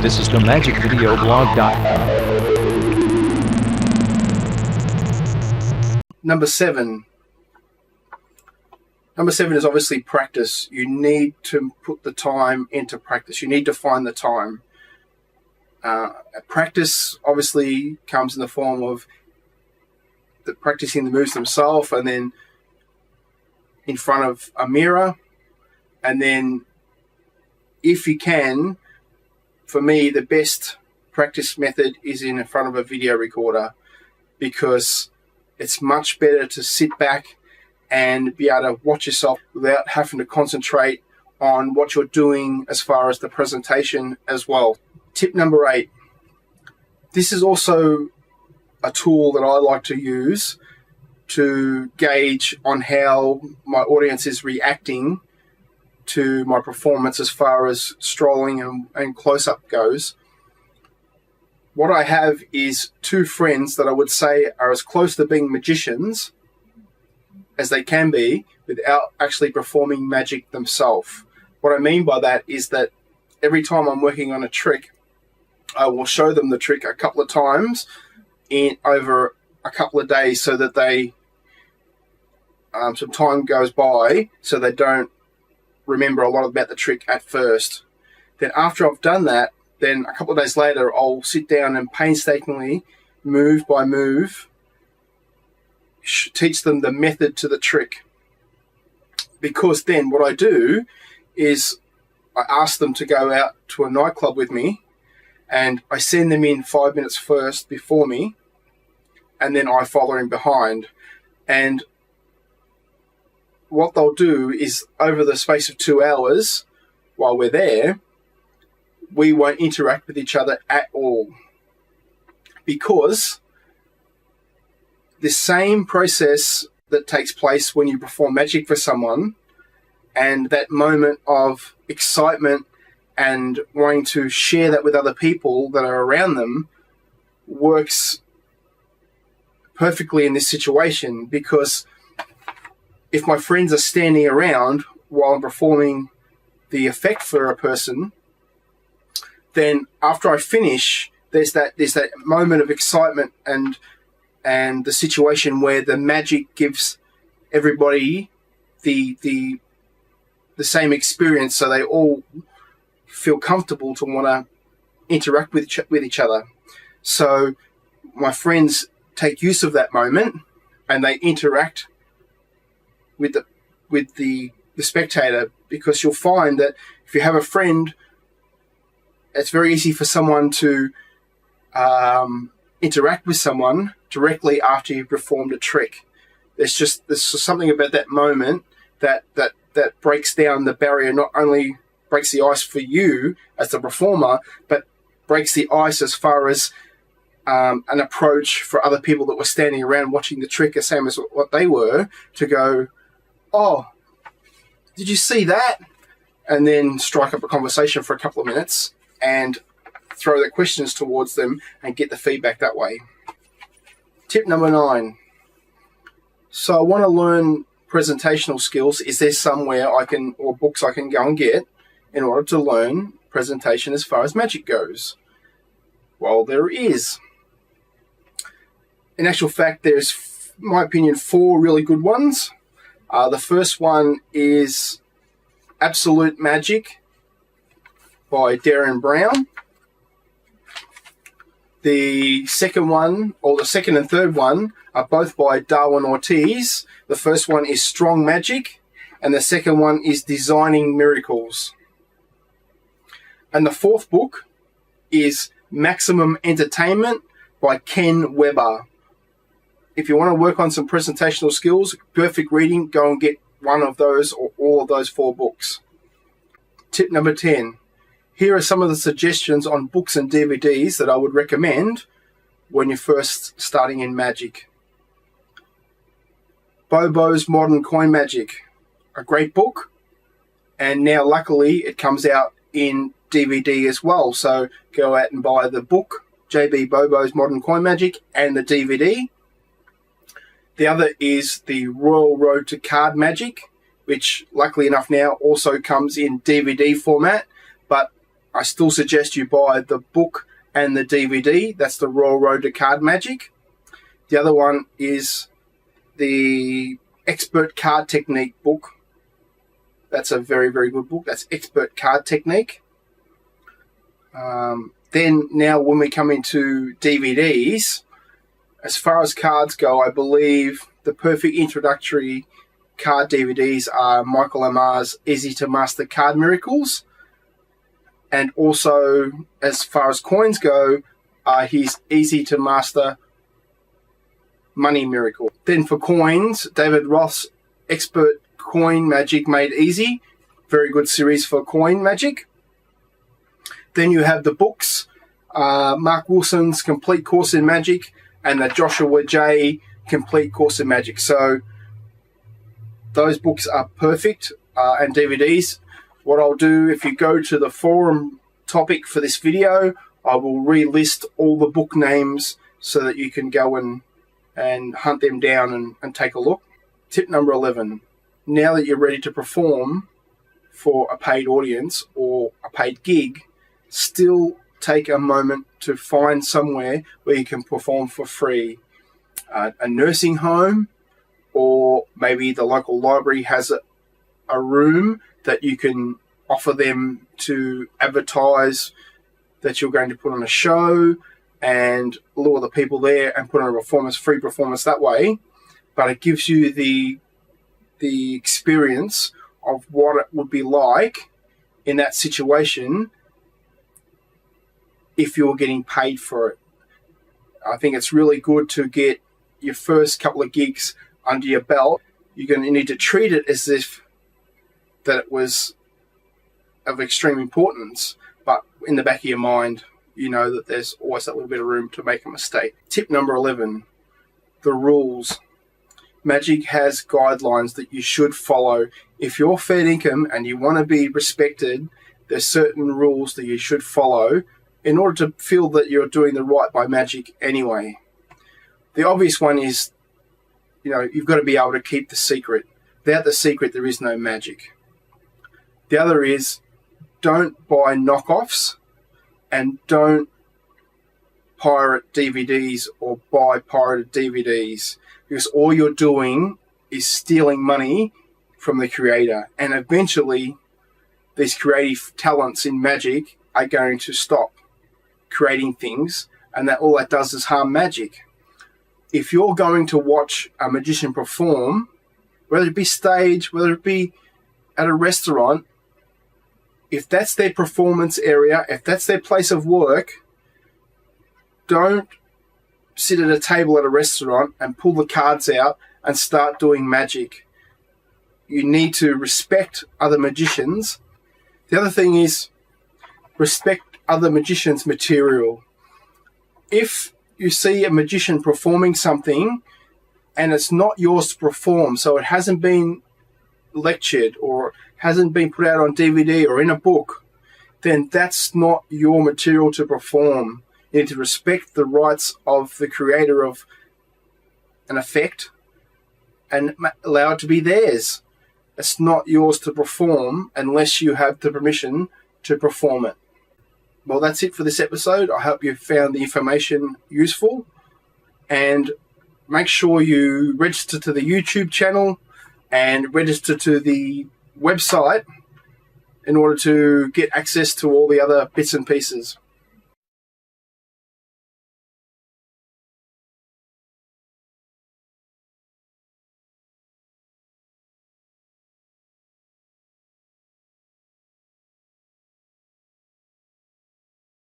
This is the magicvideoblog.com. Number seven is obviously practice. You need to put the time into practice. You need to find the time. Practice obviously comes in the form of practicing the moves themselves, and then in front of a mirror, and then if you can, for me, the best practice method is in front of a video recorder, because it's much better to sit back and be able to watch yourself without having to concentrate on what you're doing as far as the presentation as well. Tip number 8. This is also a tool that I like to use to gauge on how my audience is reacting to my performance as far as strolling and close-up goes. What I have is 2 friends that I would say are as close to being magicians as they can be without actually performing magic themselves. What I mean by that is that every time I'm working on a trick, I will show them the trick a couple of times over a couple of days, so that they some time goes by so they don't remember a lot about the trick at first. Then after I've done that, then a couple of days later, I'll sit down and painstakingly, move by move, teach them the method to the trick. Because then what I do is I ask them to go out to a nightclub with me, and I send them in 5 minutes first before me, and then I follow in behind. And what they'll do is, over the space of 2 hours, while we're there, we won't interact with each other at all. Because the same process that takes place when you perform magic for someone, and that moment of excitement and wanting to share that with other people that are around them, works perfectly in this situation. Because if my friends are standing around while I'm performing the effect for a person, then after I finish, there's that moment of excitement and the situation where the magic gives everybody the same experience, so they all feel comfortable to want to interact with each other. So my friends take use of that moment, and they interact with the spectator, because you'll find that if you have a friend, it's very easy for someone to interact with someone directly after you've performed a trick. There's just something about that moment that breaks down the barrier. Not only breaks the ice for you as the performer, but breaks the ice as far as an approach for other people that were standing around watching the trick, the same as what they were, to go, "Oh, did you see that?" And then strike up a conversation for a couple of minutes and throw the questions towards them and get the feedback that way. Tip number 9. So I want to learn presentational skills. Is there somewhere or books I can go and get in order to learn presentation as far as magic goes? Well, there is. In actual fact, there's, in my opinion, 4 really good ones. The first one is Absolute Magic by Darren Brown. The second one, or the second and third one, are both by Darwin Ortiz. The first one is Strong Magic, and the second one is Designing Miracles. And the fourth book is Maximum Entertainment by Ken Weber. If you want to work on some presentational skills, perfect reading, go and get one of those or all of those 4 books. Tip number 10. Here are some of the suggestions on books and DVDs that I would recommend when you're first starting in magic. Bobo's Modern Coin Magic, a great book, and now luckily it comes out in DVD as well. So go out and buy the book, JB Bobo's Modern Coin Magic, and the DVD. The other is the Royal Road to Card Magic, which luckily enough now also comes in DVD format, but I still suggest you buy the book and the DVD. That's the Royal Road to Card Magic. The other one is the Expert Card Technique book. That's a very, very good book. That's Expert Card Technique. Then now when we come into DVDs, as far as cards go, I believe the perfect introductory card DVDs are Michael Amar's Easy to Master Card Miracles. And also, as far as coins go, his Easy to Master Money Miracle. Then for coins, David Roth's Expert Coin Magic Made Easy. Very good series for coin magic. Then you have the books, Mark Wilson's Complete Course in Magic and the Joshua J. Complete Course in Magic. So those books are perfect, and DVDs. What I'll do, if you go to the forum topic for this video, I will relist all the book names so that you can go and hunt them down and take a look. Tip number 11. Now that you're ready to perform for a paid audience or a paid gig, still take a moment to find somewhere where you can perform for free. A nursing home, or maybe the local library has a room that you can offer them to advertise that you're going to put on a show and lure the people there and put on a performance, free performance that way. But it gives you the experience of what it would be like in that situation if you're getting paid for it. I think it's really good to get your first couple of gigs under your belt. You're going to need to treat it as if that it was of extreme importance, but in the back of your mind, you know that there's always that little bit of room to make a mistake. Tip number 11, the rules. Magic has guidelines that you should follow. If you're fair income and you want to be respected, there's certain rules that you should follow in order to feel that you're doing the right by magic anyway. The obvious one is, you've got to be able to keep the secret. Without the secret, there is no magic. The other is, don't buy knockoffs and don't pirate DVDs or buy pirated DVDs, because all you're doing is stealing money from the creator. And eventually, these creative talents in magic are going to stop creating things, and that all that does is harm magic. If you're going to watch a magician perform, whether it be stage, whether it be at a restaurant, if that's their performance area, if that's their place of work, don't sit at a table at a restaurant and pull the cards out and start doing magic. You need to respect other magicians. The other thing is respect other magicians' material. If you see a magician performing something and it's not yours to perform, so it hasn't been lectured or hasn't been put out on DVD or in a book, then that's not your material to perform. You need to respect the rights of the creator of an effect and allow it to be theirs. It's not yours to perform unless you have the permission to perform it. Well, that's it for this episode. I hope you found the information useful, and make sure you register to the YouTube channel and register to the website in order to get access to all the other bits and pieces.